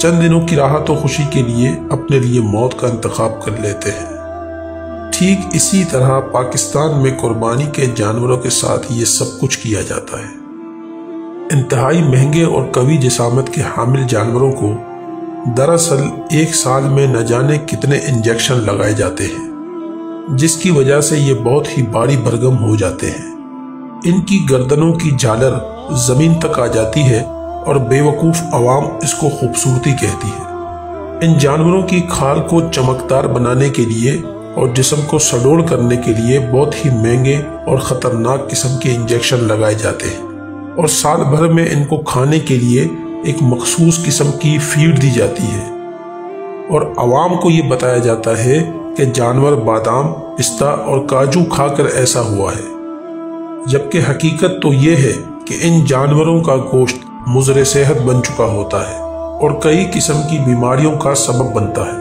چند دنوں کی راحت و خوشی کے لیے اپنے لیے موت کا انتخاب کر لیتے ہیں۔ ٹھیک اسی طرح پاکستان میں قربانی کے جانوروں کے ساتھ یہ سب کچھ کیا جاتا ہے۔ انتہائی مہنگے اور قوی جسامت کے حامل جانوروں کو دراصل ایک سال میں نہ جانے کتنے انجیکشن لگائے جاتے ہیں، جس کی وجہ سے یہ بہت ہی بھاری بھرگم ہو جاتے ہیں۔ ان کی گردنوں کی جھالر زمین تک آ جاتی ہے اور بے وقوف عوام اس کو خوبصورتی کہتی ہے۔ ان جانوروں کی کھال کو چمکدار بنانے کے لیے اور جسم کو سڈول کرنے کے لیے بہت ہی مہنگے اور خطرناک قسم کے انجیکشن لگائے جاتے ہیں، اور سال بھر میں ان کو کھانے کے لیے ایک مخصوص قسم کی فیڈ دی جاتی ہے، اور عوام کو یہ بتایا جاتا ہے کہ جانور بادام، پستہ اور کاجو کھا کر ایسا ہوا ہے، جبکہ حقیقت تو یہ ہے کہ ان جانوروں کا گوشت مضر صحت بن چکا ہوتا ہے اور کئی قسم کی بیماریوں کا سبب بنتا ہے۔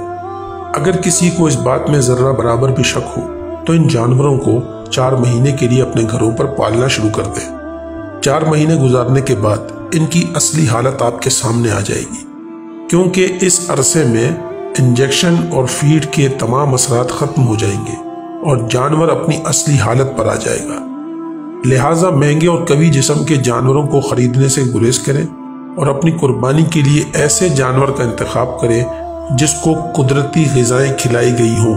اگر کسی کو اس بات میں ذرہ برابر بھی شک ہو تو ان جانوروں کو 4 مہینے کے لیے اپنے گھروں پر پالنا شروع کر دیں۔ 4 مہینے گزارنے کے بعد ان کی اصلی حالت آپ کے سامنے آ جائے گی، کیونکہ اس عرصے میں انجیکشن اور فیڈ کے تمام اثرات ختم ہو جائیں گے اور جانور اپنی اصلی حالت پر آ جائے گا۔ لہٰذا مہنگے اور قوی جسم کے جانوروں کو خریدنے سے گریز کریں اور اپنی قربانی کے لیے ایسے جانور کا انتخاب کریں جس کو قدرتی غذائیں کھلائی گئی ہوں